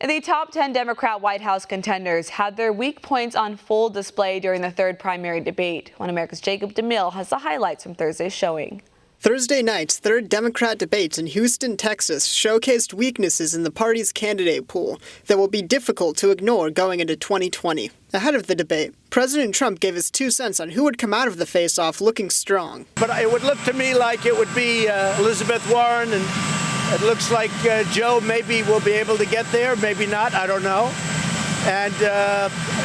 The top 10 Democrat White House contenders had their weak points on full display during the third primary debate. One America's Jacob Demille has the highlights from Thursday's showing. Thursday night's third Democrat debates in Houston, Texas showcased weaknesses in the party's candidate pool that will be difficult to ignore going into 2020. Ahead of the debate, President Trump gave his 2 cents on who would come out of the face-off looking strong. But it would look to me like it would be Elizabeth Warren, and it looks like Joe maybe will be able to get there, maybe not, I don't know. And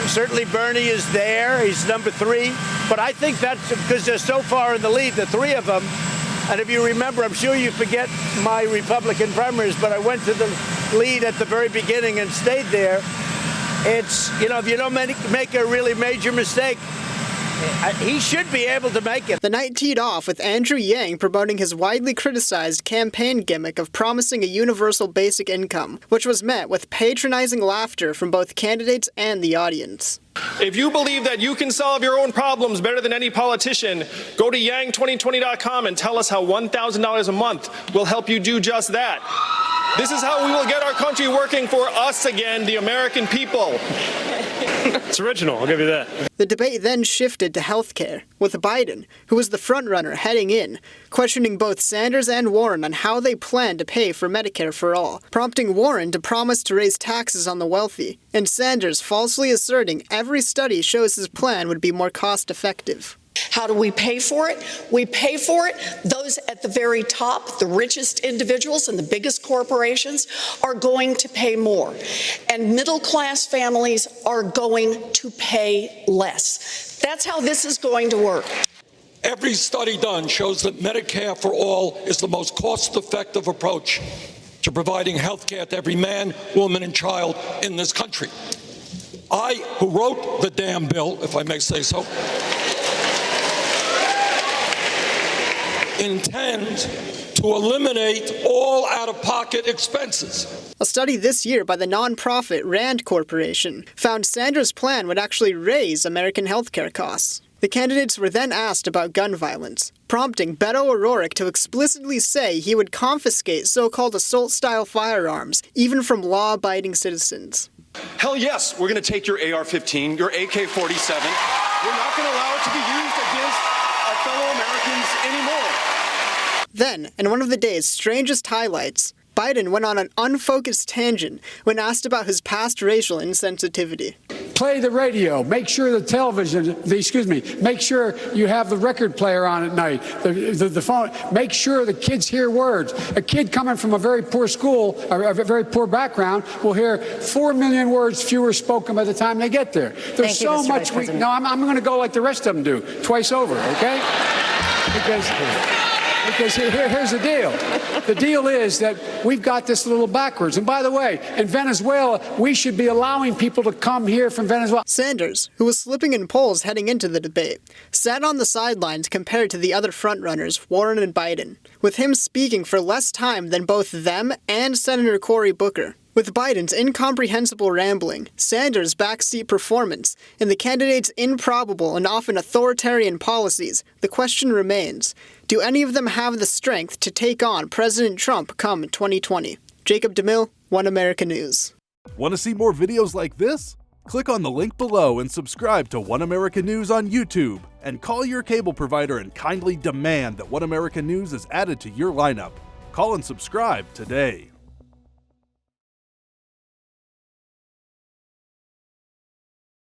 certainly Bernie is there, he's number 3. But I think that's because they're so far in the lead, the 3 of them. And if you remember, I'm sure you forget my Republican primaries, but I went to the lead at the very beginning and stayed there. It's, if you don't make a really major mistake, he should be able to make it. The night teed off with Andrew Yang promoting his widely criticized campaign gimmick of promising a universal basic income, which was met with patronizing laughter from both candidates and the audience. If you believe that you can solve your own problems better than any politician, go to yang2020.com and tell us how $1,000 a month will help you do just that. This is how we will get our country working for us again, the American people. It's original, I'll give you that. The debate then shifted to healthcare, with Biden, who was the frontrunner heading in, questioning both Sanders and Warren on how they plan to pay for Medicare for all, prompting Warren to promise to raise taxes on the wealthy, and Sanders falsely asserting every study shows his plan would be more cost-effective. How do we pay for it? We pay for it. Those at the very top, the richest individuals and the biggest corporations, are going to pay more. And middle-class families are going to pay less. That's how this is going to work. Every study done shows that Medicare for all is the most cost-effective approach to providing health care to every man, woman, and child in this country. I, who wrote the damn bill, if I may say so, intend to eliminate all out-of-pocket expenses. A study this year by the nonprofit RAND Corporation found Sanders' plan would actually raise American healthcare costs. The candidates were then asked about gun violence, prompting Beto O'Rourke to explicitly say he would confiscate so-called assault-style firearms, even from law-abiding citizens. Hell yes, we're going to take your AR-15, your AK-47. We're not going to allow it to be used against our fellow Americans anymore. Then, in one of the day's strangest highlights, Biden went on an unfocused tangent when asked about his past racial insensitivity. Play the radio, make sure the television, make sure you have the record player on at night, the phone, make sure the kids hear words. A kid coming from a very poor school, or a very poor background, will hear 4 million words fewer spoken by the time they get there. There's so much, I'm going to go like the rest of them do, twice over, okay? Because here's the deal. The deal is that we've got this a little backwards. And by the way, in Venezuela, we should be allowing people to come here from Venezuela. Sanders, who was slipping in polls heading into the debate, sat on the sidelines compared to the other frontrunners, Warren and Biden, with him speaking for less time than both them and Senator Cory Booker. With Biden's incomprehensible rambling, Sanders' backseat performance, and the candidates' improbable and often authoritarian policies, the question remains, do any of them have the strength to take on President Trump come 2020? Jacob Demille, One America News. Want to see more videos like this? Click on the link below and subscribe to One America News on YouTube. And call your cable provider and kindly demand that One America News is added to your lineup. Call and subscribe today.